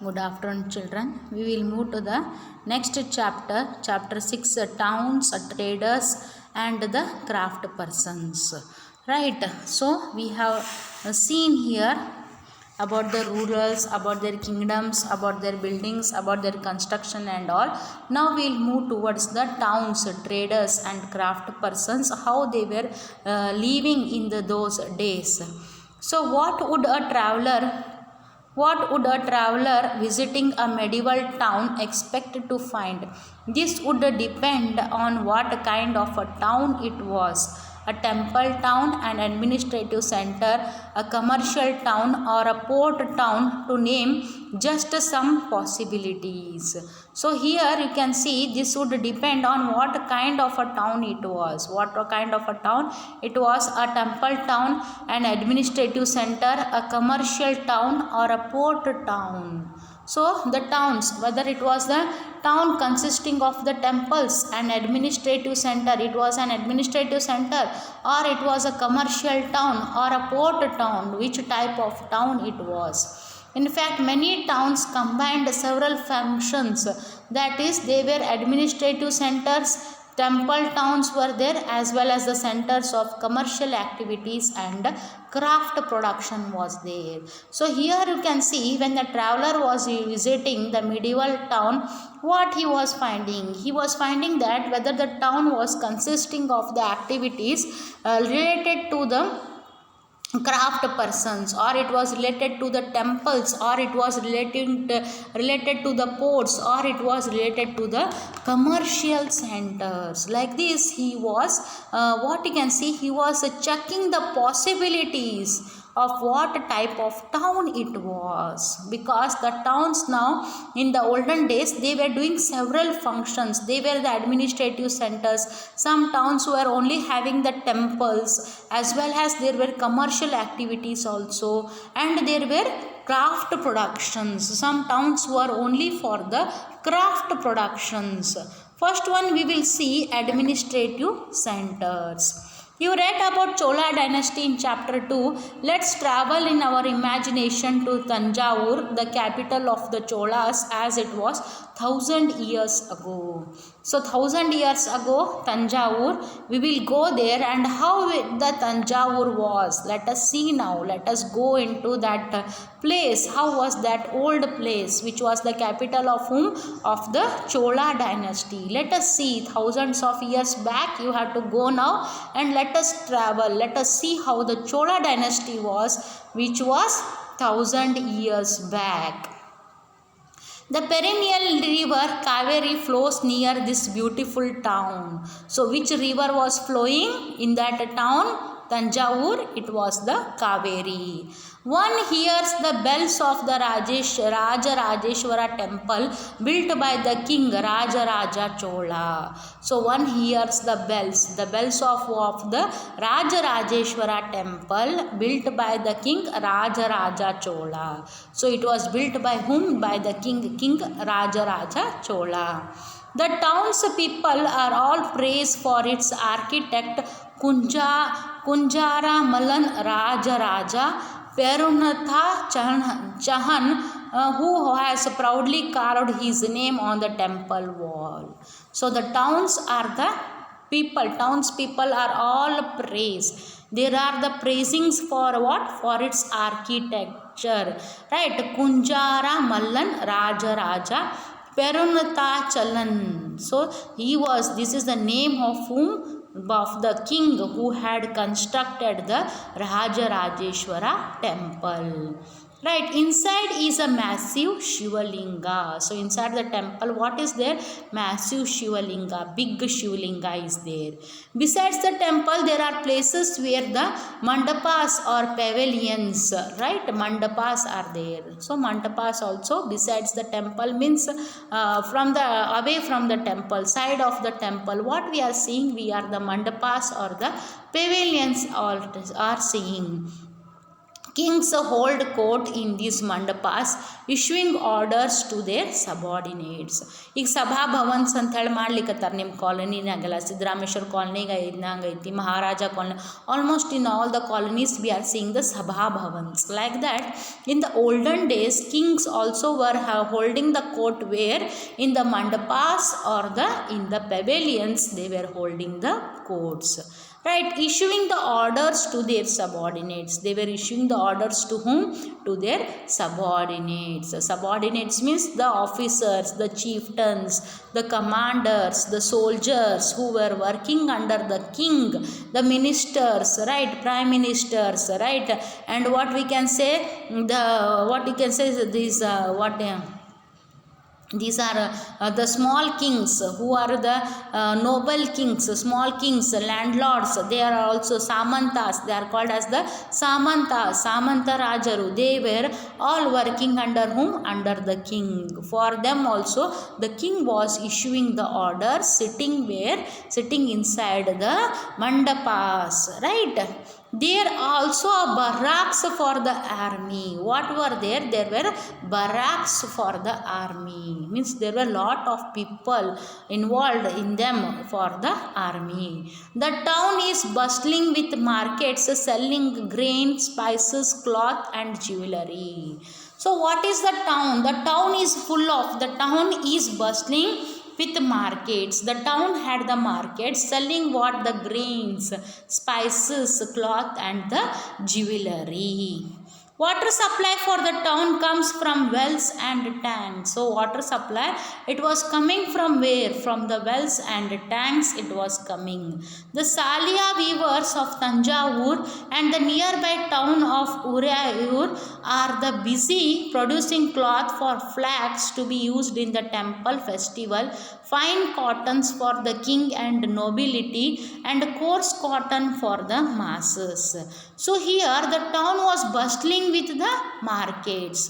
Good afternoon, children. We will move to the next chapter, chapter 6, towns, traders, and the craft persons. Right. So, we have seen here about the rulers, about their kingdoms, about their buildings, about their construction and all. Now we will move towards the towns, traders, and craft persons, how they were living in those days. So, what would a traveler visiting a medieval town expect to find? This would depend on what kind of a town it was. A temple town, an administrative center, a commercial town, or a port town, to name just some possibilities. So here you can see this would depend on what kind of a town it was. What kind of a town? It was a temple town, an administrative center, a commercial town, or a port town. So the towns, whether it was the town consisting of the temples, an administrative center, it was an administrative center, or it was a commercial town or a port town, which type of town it was. In fact, many towns combined several functions, that is, they were administrative centers, temple towns were there, as well as the centers of commercial activities and craft production was there. So here you can see when the traveler was visiting the medieval town, what he was finding? He was finding that whether the town was consisting of the activities related to the craft persons, or it was related to the temples, or it was related to the ports, or it was related to the commercial centers. Like this, he was what you can see, he was checking the possibilities of what type of town it was, because the towns now in the olden days, they were doing several functions. They were the administrative centers. Some towns were only having the temples, as well as there were commercial activities also, and there were craft productions. Some towns were only for the craft productions. First one we will see administrative centers. You read about Chola dynasty in chapter 2. Let's travel in our imagination to Tanjavur, the capital of the Cholas, as it was 1000 years ago. So 1000 years ago, Tanjavur, we will go there, and how the Tanjavur was. Let us see now. Let us go into that place. How was that old place, which was the capital of whom? Of the Chola dynasty. Let us see. Thousands of years back, you have to go now, and let us travel. Let us see how the Chola dynasty was, which was 1000 years back. The perennial river Kaveri flows near this beautiful town. So which river was flowing in that town? Tanjavur, it was the Kaveri. One hears the bells of the Raja Rajeshwara temple built by the king Raja Raja Chola. So one hears the bells of the Raja Rajeshwara temple built by the king Raja Raja Chola. So it was built by whom? By the king Raja Raja Chola. The town's people are all praised for its architect Kunjara Malan Raja Raja Perunatha Chahan, who has proudly carved his name on the temple wall. So the townspeople are all praised. There are the praisings for what? For its architecture. Right? Kunjara Mallan Raja Raja Perunatha Chalan. So this is the name of whom? Of the king who had constructed the Raja Rajeshwara temple. Right, inside is a massive Shivalinga. So inside the temple, what is there? Massive Shivalinga, big Shivalinga is there. Besides the temple, there are places where the mandapas or pavilions, right? Mandapas are there. So mandapas also besides the temple means away from the temple, side of the temple. What we are seeing, we are the mandapas or the pavilions are seeing. Kings hold court in these mandapas, issuing orders to their subordinates. ಈಗ ಸಭಾಭವನ್ಸ್ ಅಂತ ಹೇಳಿ ಮಾಡ್ಲಿಕ್ಕತ್ತಾರೆ ನಿಮ್ಮ ಕಾಲೋನಿನಾಗೆಲ್ಲ. ಸಿದ್ದರಾಮೇಶ್ವರ ಕಾಲೋನಿಗೆ ಇದ್ದಂಗೈತಿ, Maharaja colony, almost in all the colonies we are seeing the ಸಭಾಭವನ್ಸ್. Like that in the olden days kings also were holding the court, where in the mandapas or in the pavilions they were holding the courts, right, issuing the orders to their subordinates. They were issuing the orders to whom? To their subordinates. Subordinates means the officers, the chieftains, the commanders, the soldiers who were working under the king, the ministers, right, prime ministers, right, and what we can say, these are the small kings who are the noble kings, small kings, landlords. They are also samantas. They are called as the samantas, samanta rajaru. They were all working under whom? Under the king. For them also the king was issuing the order, sitting inside the mandapas, right. There also barracks for the army. What were there? There were barracks for the army. Means there were lot of people involved in them for the army. The town is bustling with markets selling grain, spices, cloth and jewelry. So what is the town? The town is bustling with markets. The town had the markets selling what? The grains, spices, cloth and the jewelry. Water supply for the town comes from wells and tanks. So water supply, it was coming from where? From the wells and tanks it was coming. The Salia weavers of Tanjavur and the nearby town of Urayur are the busy producing cloth for flags to be used in the temple festival, fine cottons for the king and nobility, and coarse cotton for the masses. So here the town was bustling with the markets.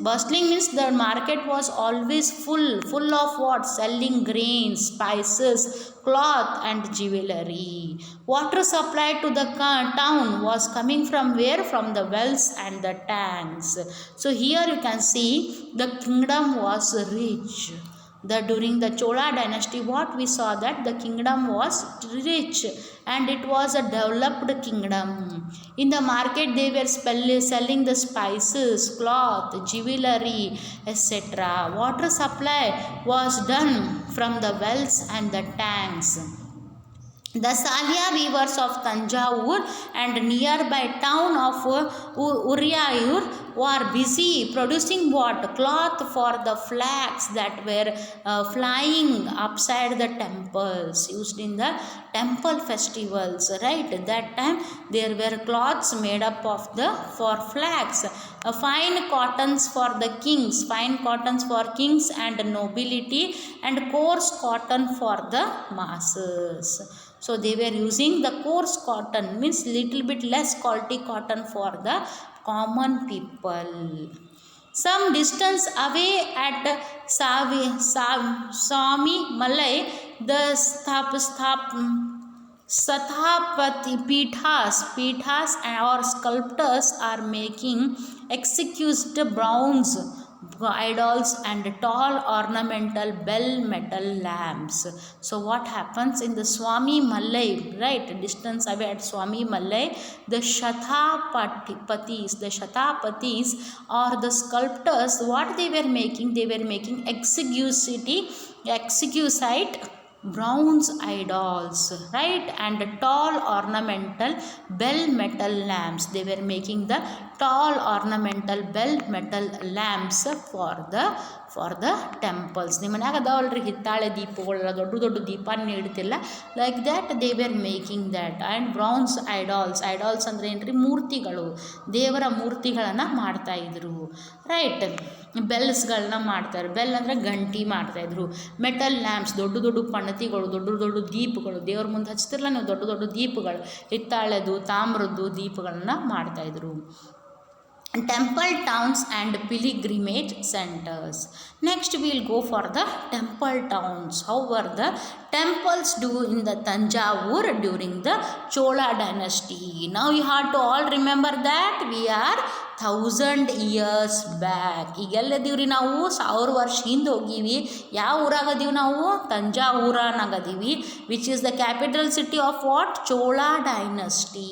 Bustling means the market was always full of what? Selling grains, spices, cloth and jewelry. Water supply to the town was coming from where? From the wells and the tanks. So here you can see the kingdom was rich. During the Chola dynasty, what we saw, that the kingdom was rich and it was a developed kingdom. In the market they were selling the spices, cloth, jewelry, etc. Water supply was done from the wells and the tanks. The Salia weavers of Tanjavur and nearby town of Urayur were busy producing what? Cloth for the flags that were flying upside the temples, used in the temple festivals, right. That time there were cloths made up of for flags, fine cottons for the kings, and nobility, and coarse cotton for the masses. So they were using the coarse cotton, means little bit less quality cotton for the common people. Some distance away at Swami Malai, the Sathapati Pithas or sculptors are making exquisite bronze idols and tall ornamental bell metal lamps. So what happens in the Swami Malai, right, distance away at Swami Malai, the Shatapatis or the sculptors, what they were making? They were making exquisite bronze idols, right, and tall ornamental bell metal lamps. They were making the tall ornamental bell metal lamps for the temples. ನಿಮ್ಮ ಮನ್ಯಾಗ ಅದಾವಲ್ರಿ ಹಿತ್ತಾಳೆ ದೀಪಗಳೆಲ್ಲ ದೊಡ್ಡ ದೀಪ ನೀಡ್ತಿಲ್ಲ, like that they were making that. And bronze idols ಅಂದರೆ ಏನ್ರಿ? ಮೂರ್ತಿಗಳು, ದೇವರ ಮೂರ್ತಿಗಳನ್ನು ಮಾಡ್ತಾಯಿದ್ರು, ರೈಟ್. ಬೆಲ್ಸ್ಗಳನ್ನ ಮಾಡ್ತಾರೆ, ಬೆಲ್ ಅಂದರೆ ಗಂಟಿ ಮಾಡ್ತಾಯಿದ್ರು. ಮೆಟಲ್ ಲ್ಯಾಂಪ್ಸ್, ದೊಡ್ಡ ಪಣತಿಗಳು, ದೊಡ್ಡ ದೀಪಗಳು, ದೇವ್ರ ಮುಂದೆ ಹಚ್ತಿರಲ್ಲ ನೀವು, ದೊಡ್ಡ ದೀಪಗಳು, ಹಿತ್ತಾಳೆದು ತಾಮ್ರದ್ದು ದೀಪಗಳನ್ನ ಮಾಡ್ತಾಯಿದ್ರು. temple towns and pilgrimage centers. Next we will go for the temple towns. How were the temples do in the Tanjavur during the Chola dynasty? Now you have to all remember that we are 1000 years back. ಈಗೆಲ್ಲದೀವ್ರಿ ನಾವು 1000 ವರ್ಷ ಹಿಂದೆ ಹೋಗಿವಿ. ಯಾವ ಊರಾಗದೀವಿ ನಾವು? ತಂಜಾವೂರನಾಗದೀವಿ, which is the capital city of what? Chola dynasty.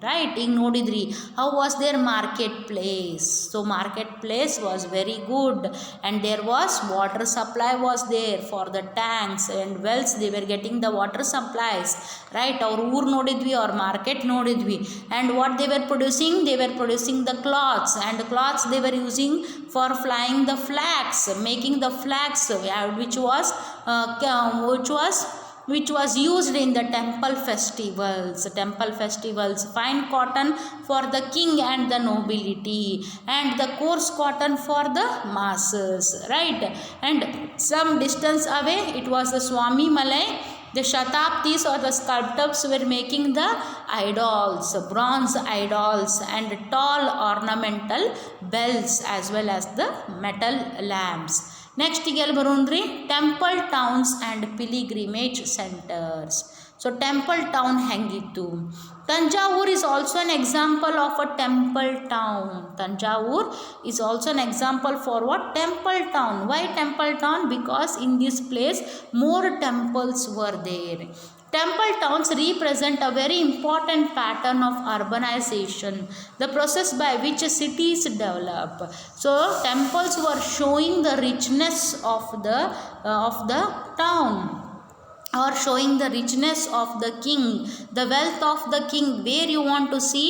Right, ಈಗ ನೋಡಿದ್ರಿ how was their market place. So market place was very good and there was water supply was there for the tanks and wells. They were getting the water supplies, right? Our ur nodidvi, our market nodidvi. And what they were producing? They were producing the cloths, and cloths they were using for flying the flags, making the flags, which was used in the temple festivals. Fine cotton for the king and the nobility, and the coarse cotton for the masses, right? And some distance away it was the Swami Malai. The Shatabdis or the sculptors were making the idols, bronze idols, and tall ornamental bells as well as the metal lamps. Next ಗೆ ಬರೋಣ್ರಿ temple towns and pilgrimage centres. So temple town ಹೆಂಗಿತ್ತು? Tanjavur is also an example of a temple town. Tanjavur is also an example for what? Temple town. Why temple town? Because in this place more temples were there. Temple towns represent a very important pattern of urbanization, the process by which cities develop. So temples were showing the richness of the town, or showing the richness of the king, the wealth of the king. Where you want to see,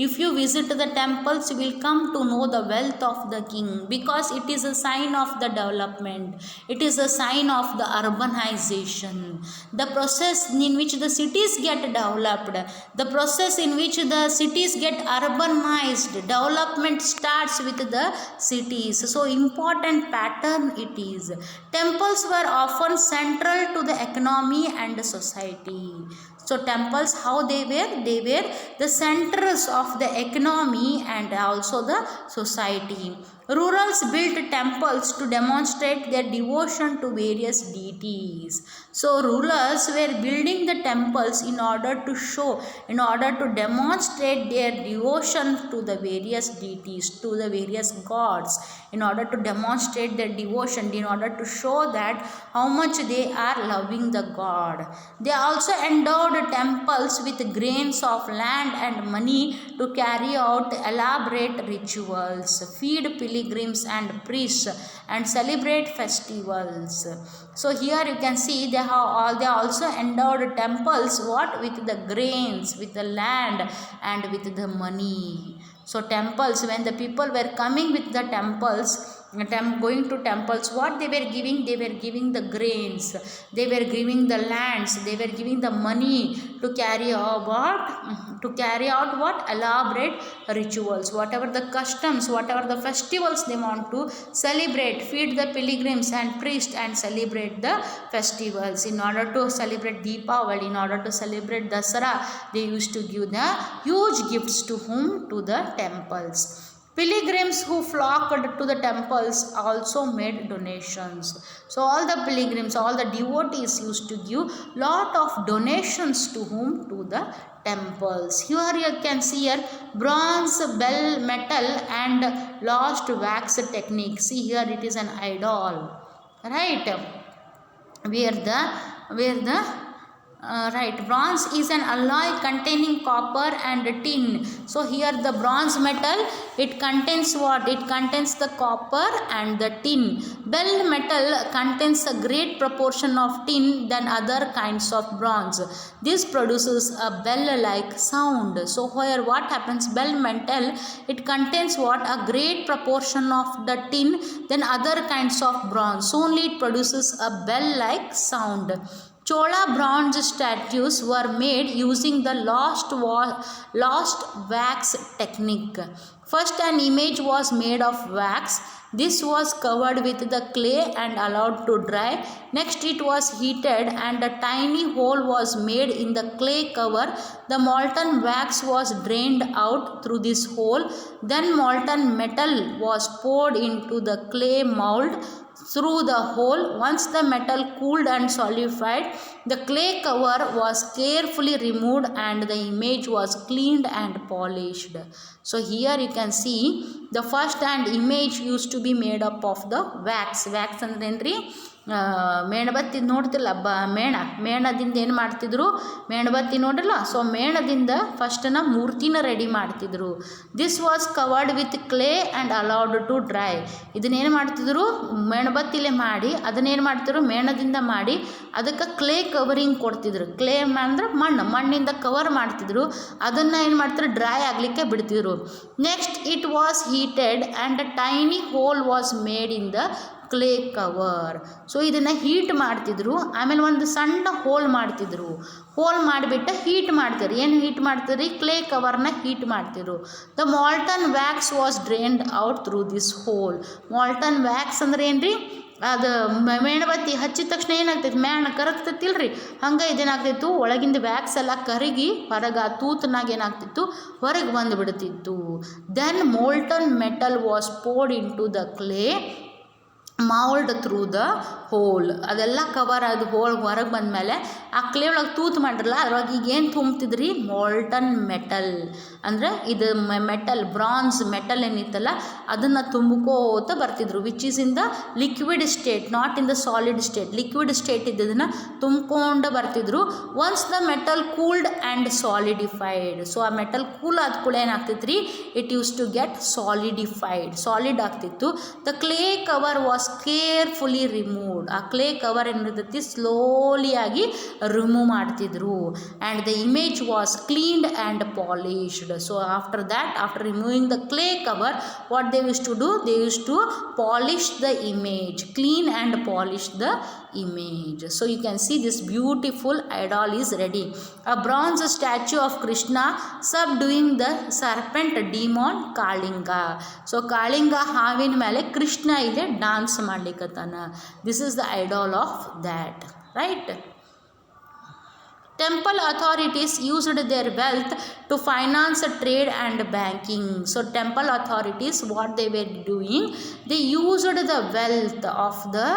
if you visit the temples, you will come to know the wealth of the king, because it is a sign of the development, it is a sign of the urbanization, the process in which the cities get developed, the process in which the cities get urbanized. Development starts with the cities. So important pattern it is. Temples were often central to the economy and society. So temples, how they were? They were the centers of the economy and also the society. Rurals built temples to demonstrate their devotion to various deities. So rulers were building the temples in order to demonstrate their devotion to the various deities, to the various gods, in order to demonstrate their devotion, in order to show that how much they are loving the god. They also endowed temples with grains of land and money to carry out elaborate rituals, feed pilgrims and priests, and celebrate festivals. So here you can see they also endowed temples with the grains, with the land, and with the money. So temples, when the people were coming with the temples, going to temples, what they were giving? They were giving the grains, they were giving the lands, they were giving the money to carry out what? Elaborate rituals, whatever the customs, whatever the festivals they want to celebrate, feed the pilgrims and priests and celebrate the festivals. In order to celebrate Deepavali, in order to celebrate Dasara, they used to give the huge gifts to whom? To the temples. Pilgrims who flocked to the temples also made donations. So all the pilgrims, all the devotees used to give lot of donations to whom? To the temples. Here you can see here bronze, bell, metal, and lost wax technique. See here it is an idol, right? Right, bronze is an alloy containing copper and tin. So here the bronze metal, it contains what? It contains the copper and the tin. Bell metal contains a great proportion of tin than other kinds of bronze. This produces a bell-like sound. So here what happens? Bell metal, it contains what? A great proportion of the tin than other kinds of bronze. So only it produces a bell-like sound. Chola bronze statues were made using the lost wax technique. First an image was made of wax, This was covered with the clay and allowed to dry. Next it was heated and a tiny hole was made in the clay cover. The molten wax was drained out through this hole. Then molten metal was poured into the clay mold through the hole. Once the metal cooled and solidified, the clay cover was carefully removed and the image was cleaned and polished. So here you can see the first hand image used to be made up of the wax. Wax ಅಂದ್ರೆ ಏನ್ರಿ ಮೇಣಬತ್ತಿ ನೋಡ್ತಿಲ್ಲ ಮೇಣದಿಂದ ಏನು ಮಾಡ್ತಿದ್ರು, ಮೇಣಬತ್ತಿ ನೋಡಿಲ್ಲ. So ಮೇಣದಿಂದ ಫಸ್ಟನ್ನ ಮೂರ್ತಿನ ready ಮಾಡ್ತಿದ್ರು. This was covered with clay and allowed to dry. ಇದನ್ನೇನು ಮಾಡ್ತಿದ್ರು, ಮೇಣಬತ್ತಿಲೆ ಮಾಡಿ ಅದನ್ನೇನು ಮಾಡ್ತಿದ್ರು, ಮೇಣದಿಂದ ಮಾಡಿ ಅದಕ್ಕೆ ಕ್ಲೇ ಕವರಿಂಗ್ ಕೊಡ್ತಿದ್ರು. ಕ್ಲೇ ಅಂದ್ರೆ ಮಣ್ಣಿಂದ ಕವರ್ ಮಾಡ್ತಿದ್ರು. ಅದನ್ನು ಏನು ಮಾಡ್ತಾರೆ, ಡ್ರೈ ಆಗಲಿಕ್ಕೆ ಬಿಡ್ತಿದ್ರು. Next it was heated and a tiny hole was made in the clay cover. So ಇದನ್ನು ಹೀಟ್ ಮಾಡ್ತಿದ್ರು. ಆಮೇಲೆ ಒಂದು ಸಣ್ಣ ಹೋಲ್ ಮಾಡ್ತಿದ್ರು. ಹೋಲ್ ಮಾಡಿಬಿಟ್ಟು ಹೀಟ್ ಮಾಡ್ತಾರೆ. ಏನು ಹೀಟ್ ಮಾಡ್ತಾರೆ, ಕ್ಲೇ ಕವರ್ನ ಹೀಟ್ ಮಾಡ್ತಿದ್ರು. The molten wax was drained out through this whole. Molten wax ಅಂದ್ರೆ ಏನು ರೀ, ಅದು ಮೇಣಬತ್ತಿ ಹಚ್ಚಿದ ತಕ್ಷಣ ಏನಾಗ್ತೈತಿ, ಮೇಣ ಕರಗ್ತೈತಿಲ್ರಿ, ಹಂಗೆ ಇದೇನಾಗ್ತಿತ್ತು, ಒಳಗಿಂದ ವ್ಯಾಕ್ಸ್ ಎಲ್ಲ ಕರಗಿ ಹೊರಗೆ ಆ ತೂತನಾಗ ಏನಾಗ್ತಿತ್ತು, ಹೊರಗೆ ಬಂದುಬಿಡ್ತಿತ್ತು. Then molten metal was poured into the clay mould through the hole. ಅದೆಲ್ಲ ಕವರ್ ಅದು ಹೋಲ್ ಹೊರಗೆ ಬಂದಮೇಲೆ ಆ ಕ್ಲೇ ಒಳಗೆ ತೂತು ಮಾಡಿರಲ್ಲ, ಅದ್ರೊಳಗೆ ಈಗ ಏನು ತುಂಬ್ತಿದ್ರಿ, ಮಾಲ್ಟನ್ ಮೆಟಲ್ ಅಂದರೆ ಇದು ಮೆಟಲ್, ಬ್ರಾನ್ಸ್ ಮೆಟಲ್ ಏನಿತ್ತಲ್ಲ ಅದನ್ನು ತುಂಬ್ಕೋತ ಬರ್ತಿದ್ರು. Which is in the liquid state, not in the solid state. Liquid state ಇದ್ದದನ್ನು ತುಂಬ್ಕೊಂಡು ಬರ್ತಿದ್ರು. Once the metal cooled and solidified. So ಆ ಮೆಟಲ್ ಕೂಲ್ ಆದ ಕೂಡ ಏನಾಗ್ತಿತ್ತು ರೀ, it use to get solidified, solid ಆಗ್ತಿತ್ತು. The clay cover was carefully removed. ಆ ಕ್ಲೇ ಕವರ್ ಏನಿರ್ತೈತಿ ಸ್ಲೋಲಿಯಾಗಿ ರಿಮೂವ್ ಮಾಡ್ತಿದ್ರು. And the image was cleaned and polished. So after that, after removing the clay cover, what they use to do, they use to polish the image, clean and polish the image. So you can see this beautiful idol is ready. A bronze statue of Krishna subduing the serpent demon Kalinga. So Kalinga ಹಾವಿನ ಮೇಲೆ ಕೃಷ್ಣ ಇಲ್ಲಿ dance ಮಾಡ್ಲಿಕ್ಕತ್ತಾನ. This is the idol of that, right? Temple authorities used their wealth to finance trade and banking. So temple authorities, what they were doing, they used the wealth of the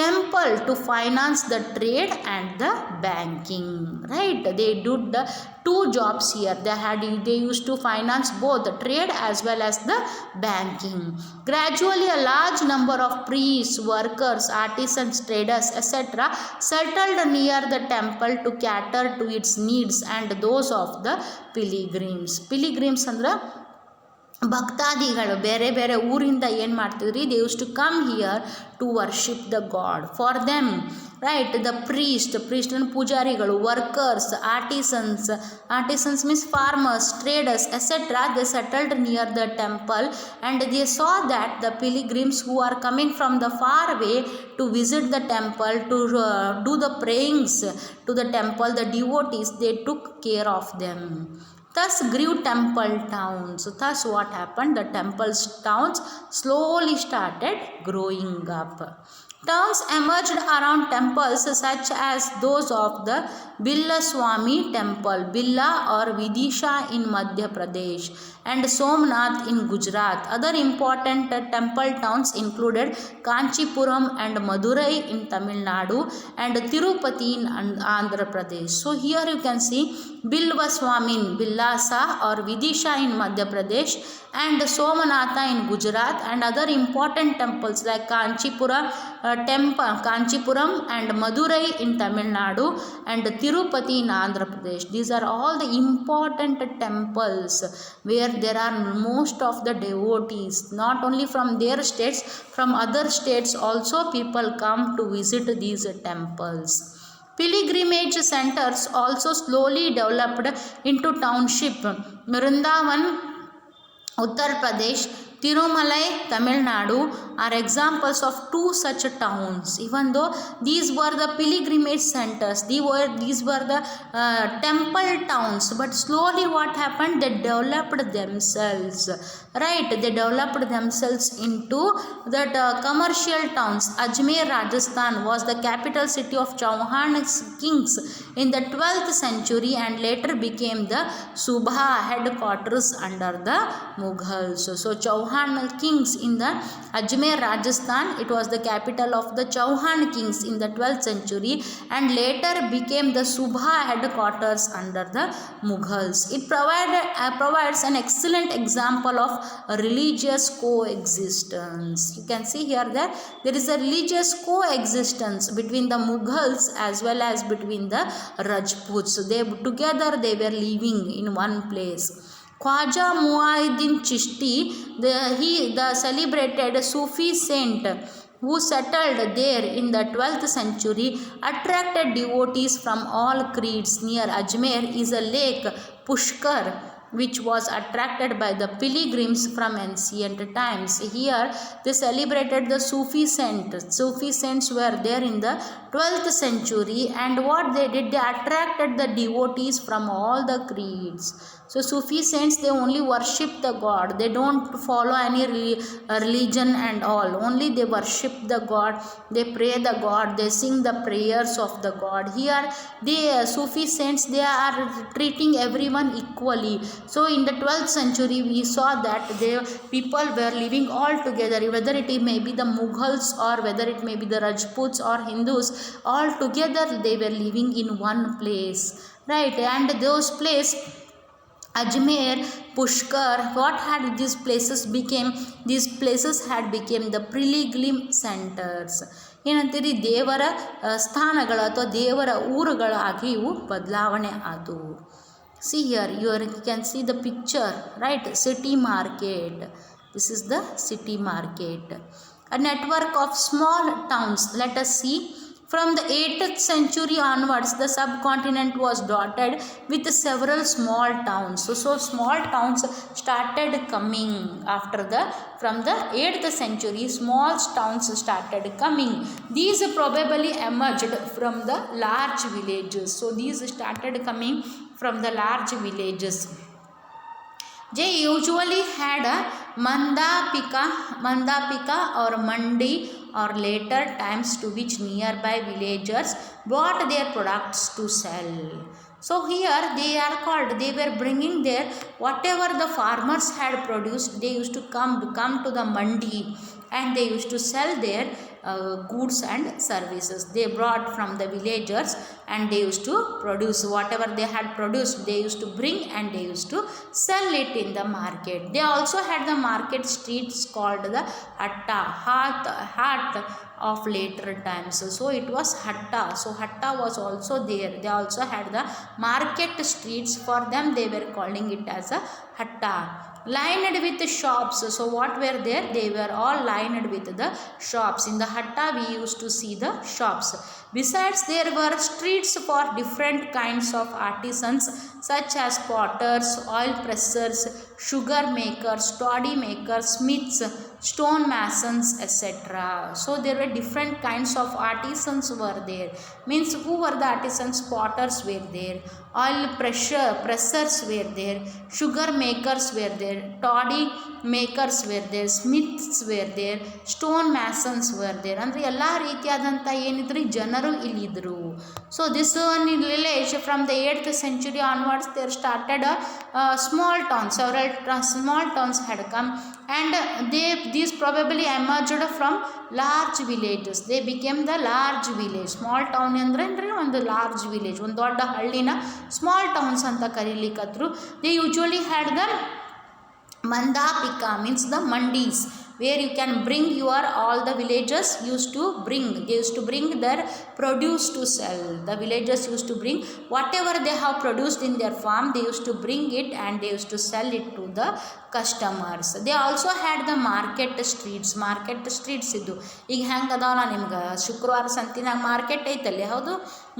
temple to finance the trade and the banking, right? They did the two jobs here. They used to finance both the trade as well as the banking. Gradually a large number of priests, workers, artisans, traders, etc. settled near the temple to cater to its needs and those of the pilgrims. Pilgrims ಅಂದ್ರೆ ಭಕ್ತಾದಿಗಳು ಬೇರೆ ಬೇರೆ ಊರಿಂದ ಏನು ಮಾಡ್ತಿದ್ರಿ, they use to come here to worship the god. For them, right, the priest ಅಂದ್ರೆ ಪೂಜಾರಿಗಳು, workers, artisans means farmers, traders, etcetera, they settled near the temple and they saw that the pilgrims who are coming from the far way to visit the temple, to do the prayings to the temple, the devotees, they took care of them. Thus grew temple towns. Thus what happened? The temple towns slowly started growing up. Towns emerged around temples such as those of the Billa Swami temple, Billa or Vidisha in Madhya Pradesh, and Somnath in Gujarat. Other important temple towns included Kanchipuram and Madurai in Tamil Nadu and Tirupati in Andhra Pradesh. So here you can see Bilva Swami in Billasa or Vidisha in Madhya Pradesh and Somanatha in Gujarat, and other important temples like Kanchipuram and Madurai in Tamil Nadu and Tirupati in Andhra Pradesh. These are all the important temples where there are most of the devotees, not only from their states, from other states also people come to visit these temples. Pilgrimage centers also slowly developed into township. Vrindavan, Uttar Pradesh, Tirumalai, Tamil Nadu are examples of two such towns. Even though these were the pilgrimage centers, these were the temple towns, but slowly what happened? They developed themselves, right? They developed themselves into that commercial towns. Ajmer, Rajasthan was the capital city of Chauhan kings in the 12th century and later became the Subha headquarters under the Mughals. So Chauhan kings in the Ajmer, Rajasthan, it was the capital of the Chauhan kings in the 12th century and later became the Subha headquarters under the Mughals. It provides an excellent example of religious coexistence. You can see here that there is a religious coexistence between the Mughals as well as between the Rajputs. Together they were living in one place. Khwaja Muainuddin Chishti, the celebrated Sufi saint who settled there in the 12th century, attracted devotees from all creeds. Near Ajmer is a lake, Pushkar, which was attracted by the pilgrims from ancient times. Here they celebrated the Sufi saints. Sufi saints were there in the 12th century, and what they did, they attracted the devotees from all the creeds. So Sufi saints, they only worship the God. They don't follow any religion and all. Only they worship the God. They pray the God. They sing the prayers of the God. Here, the Sufi saints, they are treating everyone equally. So in the 12th century, we saw that people were living all together, whether it may be the Mughals or whether it may be the Rajputs or Hindus, all together they were living in one place, right? And those places, Ajmer, Pushkar, what had these places became? These places had become the pilgrim centers. ಏನಂತೀರಿ, ದೇವರ ಸ್ಥಾನಗಳು ಅಥವಾ ದೇವರ ಊರುಗಳಾಗಿ ಇವು ಬದಲಾವಣೆ ಆದವು. See here, you can see the picture, right? City market. This is the city market. A network of small towns. Let us see. From the 8th century onwards, the subcontinent was dotted with several small towns. So small towns started coming from the 8th century. Small towns started coming. These probably emerged from the large villages. So these started coming from the large villages. They usually had a mandapika or mandi or later times to which nearby villagers brought their products to sell. So here they are called, they were bringing their whatever the farmers had produced, they used to come to the mandi and they used to sell their goods and services. They brought from the villagers and they used to produce whatever they had produced, they used to bring and they used to sell it in the market. They also had the market streets called the hatta of later times. So it was hatta. So hatta was also there. They also had the market streets. For them they were calling it as a hatta. Lined with shops. So what were there? They were all lined with the shops. In the hatta we used to see the shops. Besides, there were streets for different kinds of artisans such as potters, oil pressers, sugar makers, toddy makers, smiths, stone masons, etc. So there were different kinds of artisans were there. Means who were the artisans? Potters were there, oil pressers were there, sugar makers were there, toddy makers were there, smiths were there, stone masons were there. ಅಂದರೆ ಎಲ್ಲ ರೀತಿಯಾದಂಥ ಏನಿದ್ರು ಜನರು ಇಲ್ಲಿದ್ದರು. So this one in village from the 8th century onwards there started a small town. Several small towns had come and these probably emerged from large villages. They became the large village. Small town ಅಂದರೆ ಒಂದು large village, ಒಂದು ದೊಡ್ಡ ಹಳ್ಳಿನ small towns ಅಂತ ಕರೀಲಿಕ್ಕತ್ರು. They usually had the mandapika, means the mandis, where you can bring your all the villagers they used to bring their produce to sell. The villagers used to bring whatever they have produced in their farm, they used to bring it and they used to sell it to the customers. They also had the market streets ಇದ್ದು ಈಗ ಹೆಂಗೆ ಅದಾವಲ್ಲ ನಿಮ್ಗೆ ಶುಕ್ರವಾರ ಸಂತಿನಾಗ market ಐತಲ್ಲಿ, ಹೌದು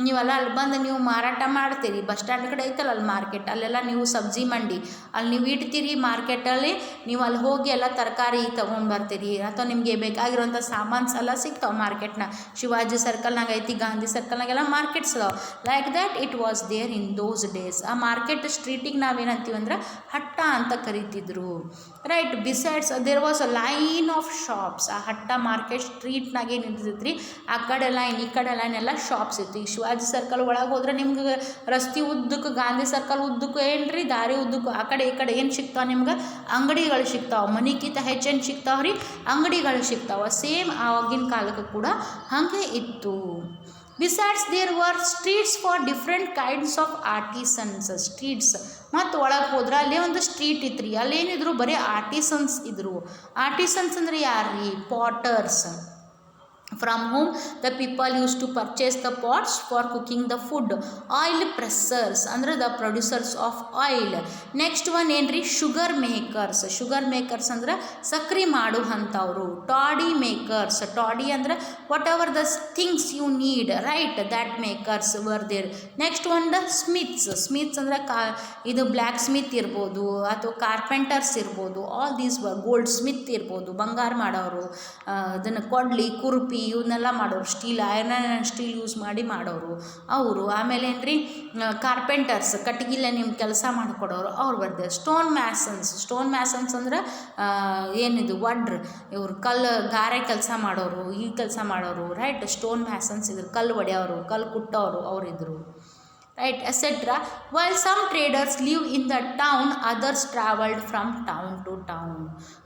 ನೀವೆಲ್ಲ ಅಲ್ಲಿ ಬಂದು ನೀವು ಮಾರಾಟ ಮಾಡ್ತೀರಿ. ಬಸ್ ಸ್ಟ್ಯಾಂಡ್ ಕಡೆ ಐತಲ್ಲ ಅಲ್ಲಿ ಮಾರ್ಕೆಟ್, ಅಲ್ಲೆಲ್ಲ ನೀವು ಸಬ್ಜಿ ಮಂಡಿ ಅಲ್ಲಿ ನೀವು ಇಡ್ತೀರಿ. ಮಾರ್ಕೆಟಲ್ಲಿ ನೀವು ಅಲ್ಲಿ ಹೋಗಿ ಎಲ್ಲ ತರಕಾರಿ ತೊಗೊಂಡು ಬರ್ತೀರಿ, ಅಥವಾ ನಿಮಗೆ ಬೇಕಾಗಿರುವಂಥ ಸಾಮಾನ್ಸ್ ಎಲ್ಲ ಸಿಗ್ತಾವೆ ಮಾರ್ಕೆಟ್ನ. ಶಿವಾಜಿ ಸರ್ಕಲ್ನಾಗ ಐತಿ, ಗಾಂಧಿ ಸರ್ಕಲ್ನಾಗೆಲ್ಲ ಮಾರ್ಕೆಟ್ಸ್ ಅದಾವೆ. Like that it was there in those days. ಆ ಮಾರ್ಕೆಟ್ ಸ್ಟ್ರೀಟಿಗೆ ನಾವೇನಂತೀವಿ ಅಂದ್ರೆ ಹಟ್ಟ ಅಂತ ಕರಿತಿದ್ರು, right. Besides there was a line of shops. ಆ ಹಟ್ಟ ಮಾರ್ಕೆಟ್ ಸ್ಟ್ರೀಟ್ನಾಗ ಏನು ಇರ್ತೈತ್ರಿ, ಆ ಕಡೆ ಲೈನ್ ಈ ಕಡೆ ಲೈನ್ ಎಲ್ಲ ಶಾಪ್ಸ್ ಇತ್ತು. ಈ ಶಿವಾಜಿ ಸರ್ಕಲ್ ಒಳಗೆ ಹೋದ್ರೆ ನಿಮ್ಗೆ ರಸ್ತೆ ಉದ್ದಕ್ಕೆ, ಗಾಂಧಿ ಸರ್ಕಲ್ ಉದ್ದಕ್ಕೂ ಏನ್ರಿ ದಾರಿ ಉದ್ದಕ್ಕೂ ಆ ಕಡೆ ಈ ಕಡೆ ಏನು ಸಿಗ್ತಾವೆ ನಿಮ್ಗೆ, ಅಂಗಡಿಗಳು ಸಿಗ್ತಾವೆ. ಮನಿಗಿಂತ ಹೆಚ್ಚೇನು ಸಿಗ್ತಾವೆ ರೀ, ಅಂಗಡಿಗಳು ಸಿಗ್ತಾವೆ. ಸೇಮ್ ಆವಾಗಿನ ಕಾಲಕ್ಕೆ ಕೂಡ ಹಾಗೆ ಇತ್ತು. Besides there were streets for different kinds of artisans. Streets ಮತ್ತು ಒಳಗೆ ಹೋದ್ರೆ ಅಲ್ಲೇ ಒಂದು ಸ್ಟ್ರೀಟ್ ಇತ್ತು ರೀ, ಅಲ್ಲೇನಿದ್ರು ಬರೀ ಆರ್ಟಿಸನ್ಸ್ ಇದ್ರು. ಆರ್ಟಿಸನ್ಸ್ ಅಂದರೆ ಯಾರು ರೀ, ಪಾಟರ್ಸ್. from whom the people used to purchase the pots for cooking the food. Oil pressers ಅಂದರೆ the producers of oil. Next one ಏನ್ರಿ, ಶುಗರ್ ಮೇಕರ್ಸ್. ಶುಗರ್ ಮೇಕರ್ಸ್ ಅಂದ್ರೆ ಸಕ್ರೆ ಮಾಡು ಅಂಥವ್ರು. Toddy makers. ಟಾಡಿ ಅಂದ್ರೆ whatever the things you need, right, that makers were there. Next one the smiths. Smiths ಅಂದರೆ ಇದು black Smith ಇರ್ಬೋದು, ಅಥವಾ ಕಾರ್ಪೆಂಟರ್ಸ್ ಇರ್ಬೋದು. ಆಲ್ ದೀಸ್ ಗೋಲ್ಡ್ ಸ್ಮಿತ್ ಇರ್ಬೋದು, ಬಂಗಾರ ಮಾಡೋರು, ಅದನ್ನು ಕೊಡ್ಲಿ ಕುರುಪಿ ಇವನ್ನೆಲ್ಲ ಮಾಡೋರು. Steel, iron and steel use ಮಾಡಿ ಮಾಡೋರು ಅವರು. ಆಮೇಲೆ ಏನ್ರಿ, ಕಾರ್ಪೆಂಟರ್ಸ್, ಕಟ್ಟಿಗಿಲ್ಲ ನಿಮ್ಮ ಕೆಲಸ ಮಾಡಿಕೊಡೋರು, ಅವ್ರು ಬರ್ತಾರೆ. ಸ್ಟೋನ್ ಮ್ಯಾಸನ್ಸ್. ಸ್ಟೋನ್ ಮ್ಯಾಸನ್ಸ್ ಅಂದ್ರೆ ಏನಿದು ವಡ್ರ್, ಇವರು ಕಲ್ಲು ಗಾರೆ ಕೆಲಸ ಮಾಡೋರು, ಈ ಕೆಲಸ ಮಾಡೋರು, ರೈಟ್. ಸ್ಟೋನ್ ಮ್ಯಾಸನ್ಸ್ ಇದ್ರು, ಕಲ್ಲು ಒಡೆಯೋರು, ಕಲ್ಲು ಕುಟ್ಟೋರು ಅವರಿದ್ದರು, right, etc. While some traders live in the town, others traveled from town to town.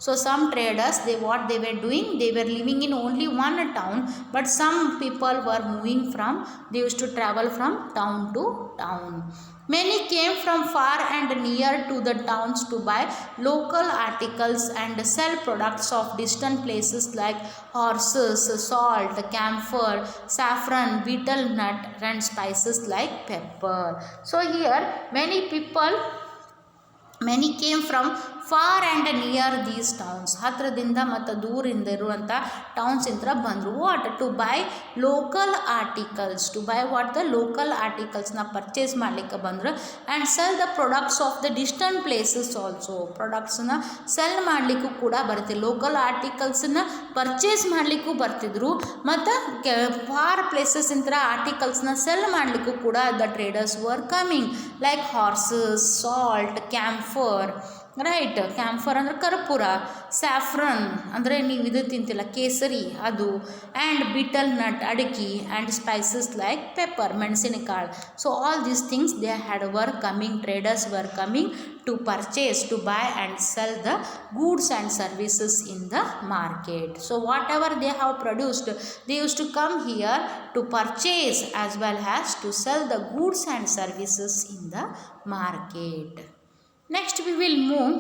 So some traders, what they were doing, they were living in only one town, but some people were moving from, they used to travel from town to town. Many came from far and near to the towns to buy local articles and sell products of distant places like horses, salt, camphor, saffron, betel nut, and spices like pepper. So here many came from far and near these towns. ಹತ್ರದಿಂದ ಮತ್ತು ದೂರಿಂದ ಇರುವಂಥ towns ಇಂದ ಬಂದರು. What, to buy local articles. To buy what, the local ಆರ್ಟಿಕಲ್ಸ್ನ purchase ಮಾಡಲಿಕ್ಕೆ ಬಂದರು. And sell the products of the distant places also. ಪ್ರಾಡಕ್ಟ್ಸನ್ನ sell ಮಾಡಲಿಕ್ಕೂ ಕೂಡ ಬರ್ತಿದ್ರು. ಲೋಕಲ್ ಆರ್ಟಿಕಲ್ಸನ್ನ ಪರ್ಚೇಸ್ ಮಾಡಲಿಕ್ಕೂ ಬರ್ತಿದ್ರು, ಮತ್ತು ಫಾರ್ ಪ್ಲೇಸಸ್ ಇಂದ ಆರ್ಟಿಕಲ್ಸ್ನ ಸೆಲ್ ಮಾಡಲಿಕ್ಕೂ ಕೂಡ the traders were coming. Like horses, salt, camphor, right. Camphor ಅಂದರೆ ಕರ್ಪೂರ, ಸ್ಯಾಫ್ರನ್ ಅಂದರೆ ನೀವು ಇದು ತಿಂತಿಲ್ಲ ಕೇಸರಿ ಅದು, ಆ್ಯಂಡ್ ಬಿಟಲ್ ನಟ್ ಅಡಿಕೆ, ಆ್ಯಂಡ್ ಸ್ಪೈಸಸ್ ಲೈಕ್ ಪೆಪ್ಪರ್ ಮೆಣಸಿನಕಾಳು. So all these things they had were coming, traders were coming to purchase, to buy and sell the goods and services in the market. So whatever they have produced, they used to come here to purchase as well as to sell the goods and services in the market. Next we will move.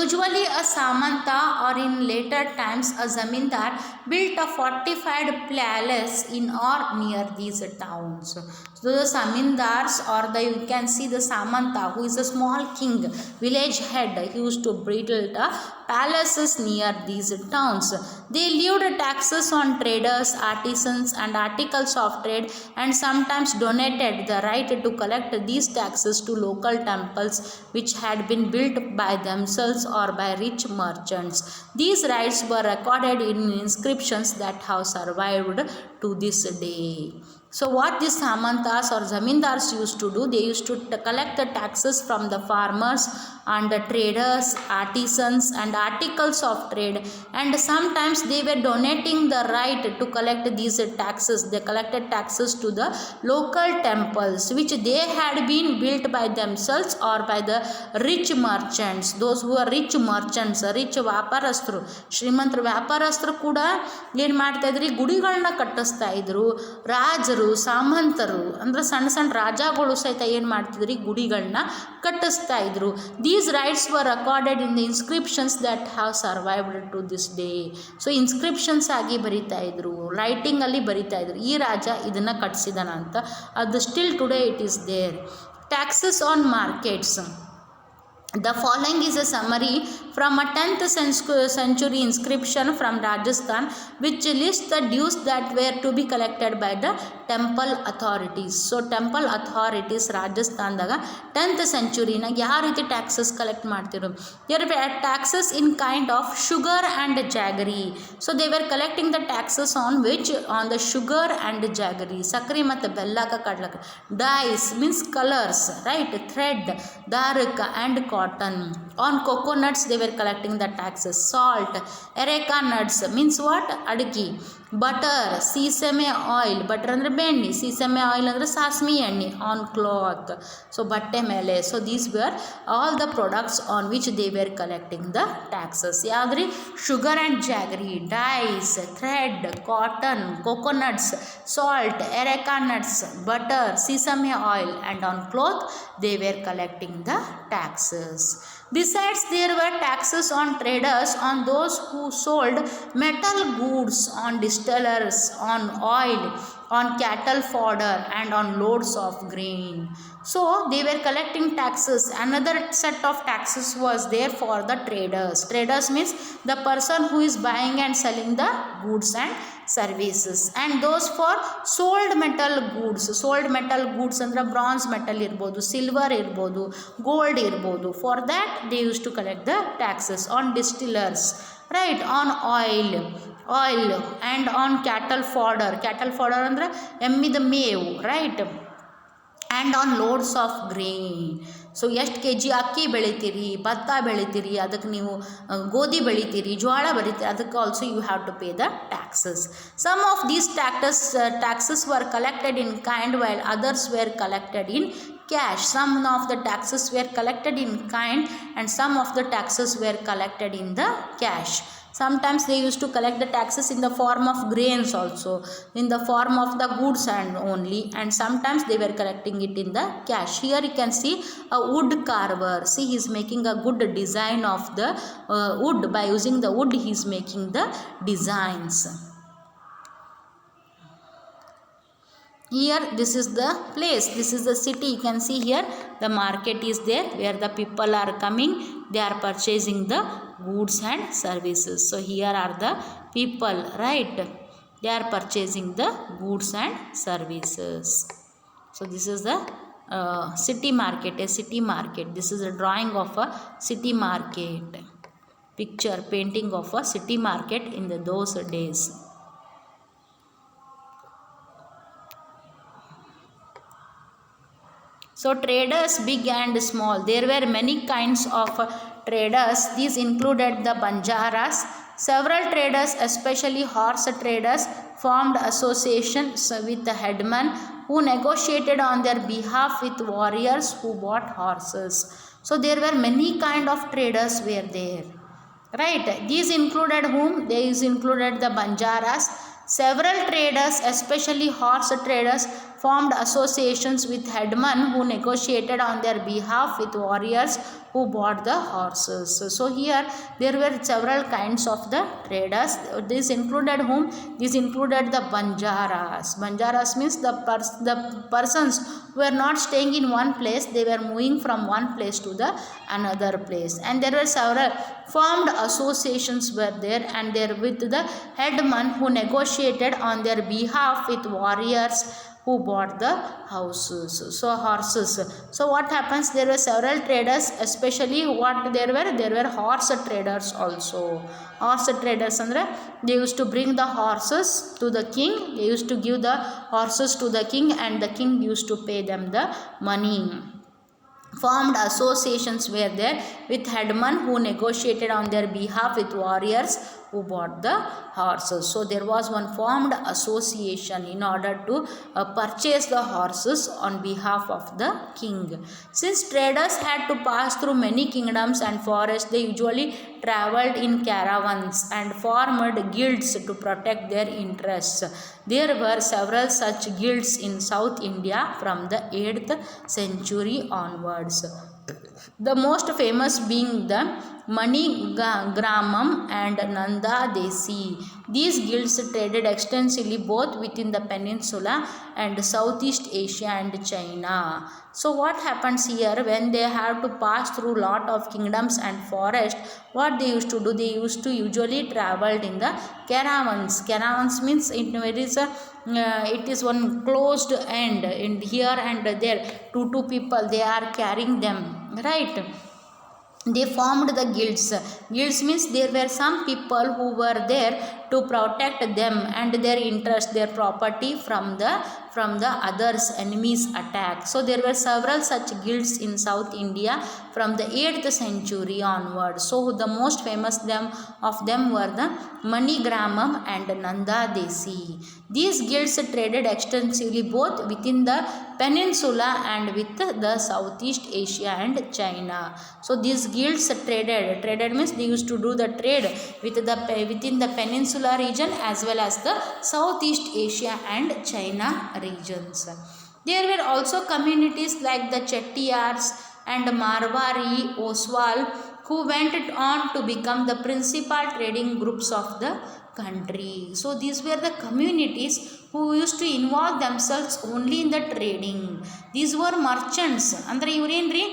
Usually a samanta, or in later times a zamindar, built a fortified palace in or near these towns. So the zamindars, or the, you can see the samanta, who is a small king, village head, he used to build the palaces near these towns. They levied taxes on traders, artisans, and articles of trade, and sometimes donated the right to collect these taxes to local temples which had been built by themselves or by rich merchants. These rights were recorded in inscriptions that have survived to this day. So what these samantas or zamindars used to do, they used to collect the taxes from the farmers and the traders, artisans, and articles of trade, and sometimes they were donating the right to collect these taxes. They collected taxes to the local temples which they had been built by themselves or by the rich merchants. Those who are rich merchants, rich ವ್ಯಾಪಾರಸ್ಥರು, ಶ್ರೀಮಂತರ ವ್ಯಾಪಾರಸ್ಥರು ಕೂಡ ಏನು ಮಾಡ್ತಾ ಇದ್ರಿ, ಗುಡಿಗಳನ್ನ ಕಟ್ಟಿಸ್ತಾ ಇದ್ರು. ರಾಜರು, ಸಾಮಂತರು ಅಂದರೆ ಸಣ್ಣ ಸಣ್ಣ ರಾಜಗಳು ಸಹಿತ ಏನು ಮಾಡ್ತಿದ್ರಿ, ಗುಡಿಗಳನ್ನ ಕಟ್ಟಿಸ್ತಾ ಇದ್ರು. These rights were recorded in the inscriptions that have survived to this day. So inscriptions ಆಗಿ ಬರಿತಾ ಇದ್ರು, ರೈಟಿಂಗಲ್ಲಿ ಬರಿತಾ ಇದ್ರು, ಈ ರಾಜ ಇದನ್ನು ಕಟ್ಟಿಸಿದಾನ ಅಂತ. ಅದು still today it is there. Taxes on markets. The following is a summary from a 10th century inscription from Rajasthan which lists the dues that were to be collected by the temple authorities. So temple authorities Rajasthanದಾಗ 10th centuryನಾಗ ಯಾವ ರೀತಿ taxes collect ಮಾಡ್ತಿರೋ, there were taxes in kind of sugar and jaggery. So they were collecting the taxes on which? On the sugar and jaggery, ಸಕ್ಕರೆ ಮತ್ತು ಬೆಲ್ಲಕ ಕಡ್ಲಕ. Dyes means colors, right? Thread, dark and cotton. On coconuts they were collecting the taxes. Salt, areca nuts means what? Adiki. Butter, sesame oil, butter ಅಂದರೆ ಬೆಣ್ಣೆ, sesame oil ಅಂದರೆ ಸಾಸ್ಮಿ ಎಣ್ಣೆ. On cloth, so ಬಟ್ಟೆ ಮೇಲೆ. So these were all the products on which they were collecting the taxes. ಯಾವ್ದ್ರಿ? Sugar and jaggery, dyes, thread, cotton, coconuts, salt, areca nuts, butter, sesame oil, and on cloth they were collecting the taxes. Besides, there were taxes on traders, on those who sold metal goods, on distillers, on oil, on cattle fodder, and on loads of grain. So they were collecting taxes. Another set of taxes was there for the traders. Traders means the person who is buying and selling the goods and services. And those for sold metal goods. Sold metal goods ಅಂದ್ರೆ bronze metal ಇರ್ಬೋದು, silver ಇರ್ಬೋದು, gold ಇರ್ಬೋದು. For that they used to collect the taxes. On distillers, right? On oil and on cattle fodder. Cattle fodder ಅಂದ್ರೆ ಎಮ್ಮಿದ ಮೇವು, right? And on loads of grain. So ಎಷ್ಟು K G ಅಕ್ಕಿ ಬೆಳಿತೀರಿ, ಭತ್ತ ಬೆಳಿತೀರಿ, ಅದಕ್ಕೆ ನೀವು ಗೋಧಿ ಬೆಳಿತೀರಿ, ಜೋಳ ಬೆಳಿತೀರಿ, ಅದಕ್ಕೆ also you have to pay the taxes. Some of these taxes were collected in kind while others were collected in cash. Some of the taxes were collected in kind and some of the taxes were collected in the cash. Sometimes they used to collect the taxes in the form of grains also, in the form of the goods and only, and sometimes they were collecting it in the cash. Here you can see a wood carver. See, he is making a good design of the wood. By using the wood he is making the designs. Here this is the place, this is the city. You can see here the market is there where the people are coming, they are purchasing the goods and services. So here are the people, right? They are purchasing the goods and services. So this is the city market, a city market. This is a drawing of a city market, picture painting of a city market in those days. So traders, big and small, there were many kinds of traders. These included the Banjaras. Several traders, especially horse traders, formed associations with the headmen who negotiated on their behalf with warriors who bought horses. So there were many kind of traders were there, right? These included whom? These included the Banjaras. Several traders, especially horse traders, formed associations with headmen who negotiated on their behalf with warriors who bought the horses. So here there were several kinds of the traders. This included whom? This included the Banjaras. Banjaras means the persons who were not staying in one place, they were moving from one place to the another place. And there were several formed associations were there, and there with the headmen who negotiated on their behalf with warriors who bought the horses. So what happens? There were several traders, especially what there were horse traders also. Horse traders andre they used to bring the horses to the king. They used to give the horses to the king, and the king used to pay them the money. Formed associations were there with headmen who negotiated on their behalf with warriors who bought the horses. So there was one formed association in order to purchase the horses on behalf of the king. Since traders had to pass through many kingdoms and forests, they usually traveled in caravans and formed guilds to protect their interests. There were several such guilds in South India from the 8th century onwards. The most famous being the Mani Gramam and Nanda Desi. These guilds traded extensively both within the peninsula and Southeast Asia and China. So what happens here, when they have to pass through lot of kingdoms and forest, what they used to do, they used to usually traveled in the caravans. Caravans means it is one closed end in here and there, two people they are carrying them, right? They formed the guilds. Guilds means there were some people who were there to protect them and their interest, their property from the others enemies attack. So there were several such guilds in South India from the 8th century onward. So the most famous of them were the Manigramam and Nanda Desi. These guilds traded extensively both within the peninsula and with the Southeast Asia and China. So these guilds traded means they used to do the trade within the peninsula region as well as the Southeast Asia and China regions. There were also communities like the Chettiars and Marwari Oswal who went on to become the principal trading groups of the country. So these were the communities who used to involve themselves only in the trading. These were merchants. Andre ಇವರೇನ್ರಿ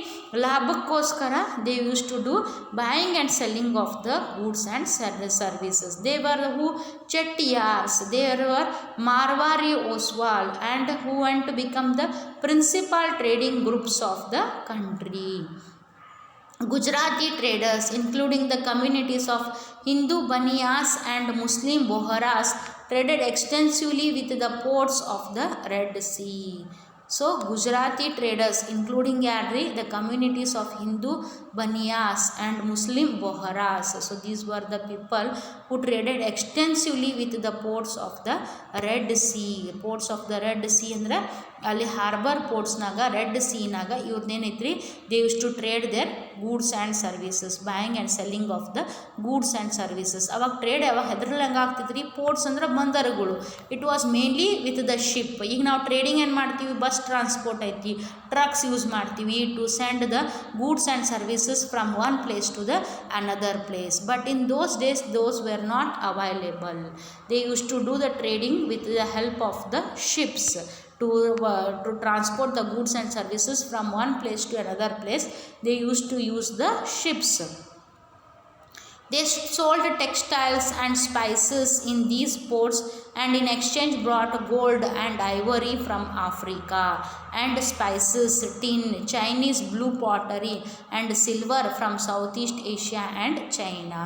ಲಾಭಕ್ಕೋಸ್ಕರ they used to do buying and selling of the goods and services. They were who Chettiars, they were Marwari Oswal and who went to become the principal trading groups of the country. Gujarati traders, including the communities of Hindu Baniyas and Muslim Boharas, traded extensively with the ports of the Red Sea. So Gujarati traders, including the communities of Hindu Baniyas and Muslim Boharas. So these were the people who traded extensively with the ports of the Red Sea. Ports of the Red Sea andre ಅಲ್ಲಿ harbour ಪೋರ್ಟ್ಸ್ನಾಗ Red ಸೀನಾಗ ಇವ್ರದ್ದೇನೈತ್ರಿ, they use to trade their goods and services, buying and selling of the goods and services. ಅವಾಗ trade ಯಾವಾಗ ಹೆದ್ರಲ್ಲಿ ಹಂಗೆ ಆಗ್ತಿದ್ರಿ, ports ಅಂದ್ರೆ ಬಂದರುಗಳು, it was mainly with the ship. ಈಗ ನಾವು ಟ್ರೇಡಿಂಗ್ ಏನು ಮಾಡ್ತೀವಿ, ಬಸ್ ಟ್ರಾನ್ಸ್ಪೋರ್ಟ್ ಐತಿ, ಟ್ರಕ್ಸ್ ಯೂಸ್ ಮಾಡ್ತೀವಿ to send the goods and services from one place to the another place. But in those days those were not available. They used to do the trading with the help of the ships to transport the goods and services from one place to another place. They used to use the ships. They sold textiles and spices in these ports and in exchange brought gold and ivory from Africa and spices, tin, Chinese blue pottery and silver from Southeast Asia and China.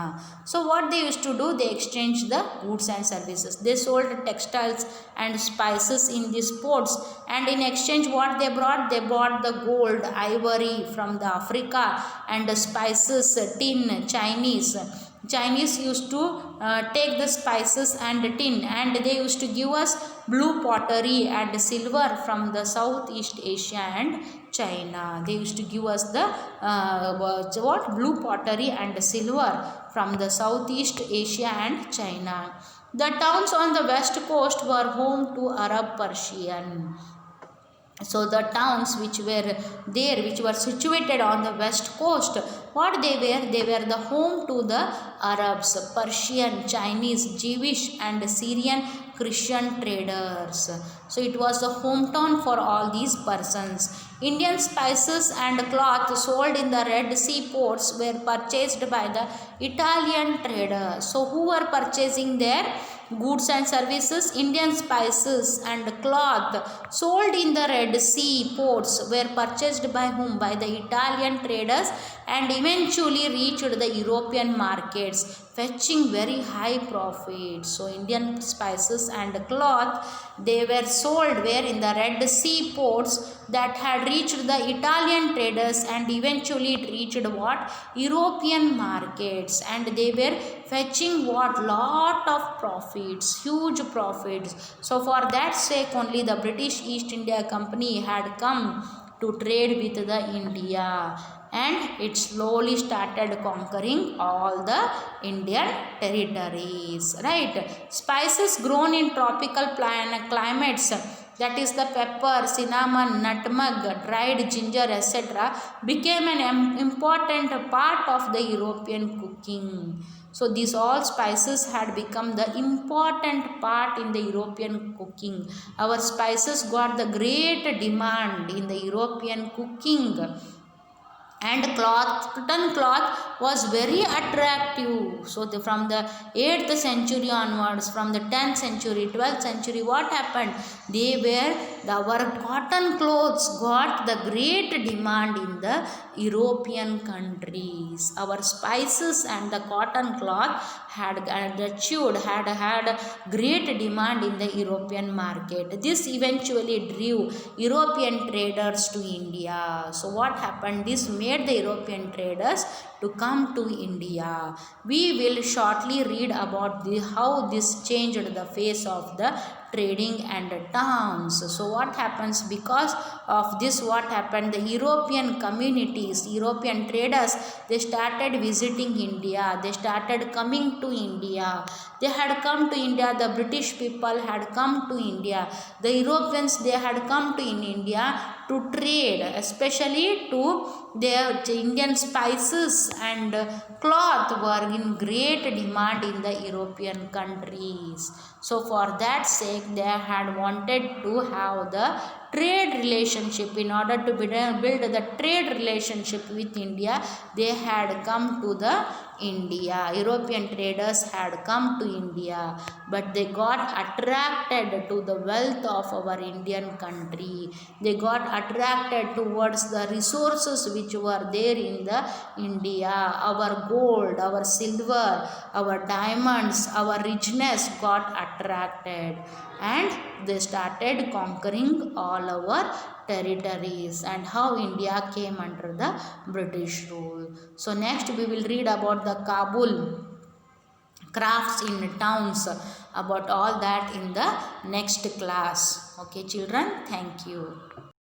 So what they used to do, they exchanged the goods and services. They sold textiles and spices in these ports and in exchange what they brought the gold, ivory from the Africa and the spices, tin, Chinese used to take the spices and tin and they used to give us blue pottery and silver from the Southeast Asia and China. They used to give us the blue pottery and silver from the Southeast Asia and China. The towns on the west coast were home to Arab Persian. So the towns which were situated on the west coast, what they were the home to the Arabs, Persian, Chinese, Jewish and Syrian Christian traders. So it was the hometown for all these persons. Indian spices and cloth sold in the Red Sea ports were purchased by the Italian traders. So who were purchasing their goods and services? Indian spices and cloth sold in the Red Sea ports were purchased by whom? By the Italian traders and eventually reached the European markets, fetching very high profits. So Indian spices and cloth, they were sold where? In the Red Sea ports that had reached the Italian traders and eventually it reached what? European markets, and they were fetching what? Lot of profits, huge profits. So for that sake only the British East India Company had come to trade with the India, and it slowly started conquering all the Indian territories, right? Spices grown in tropical climates, that is the pepper, cinnamon, nutmeg, dried ginger, etc., became an important part of the European cooking. So these all spices had become the important part in the European cooking. Our spices got the great demand in the European cooking, and cotton cloth was very attractive. So from the 8th century onwards, from the 10th century, 12th century, what happened? Our cotton clothes got the great demand in the European countries. Our spices and the cotton cloth had achieved, had great demand in the European market. This eventually drew European traders to India. So what happened? This made the European traders to come to India. We will shortly read about how this changed the face of the trading and towns. So what happens? Because of this, what happened? The European communities, European traders, they started visiting India. They started coming to India. They had come to India. The British people had come to India. The Europeans, they had come to India to trade, especially to their Indian spices and cloth were in great demand in the European countries. So for that sake, they had wanted to have the trade relationship. In order to build the trade relationship with India, they had come to the India. European traders had come to India, but they got attracted to the wealth of our Indian country. They got attracted towards the resources which were there in the India. Our gold, our silver, our diamonds, our richness got attracted, and they started conquering all our territories, and how India came under the British rule. So next we will read about the Kabul crafts in towns, about all that in the next class. Okay children, thank you.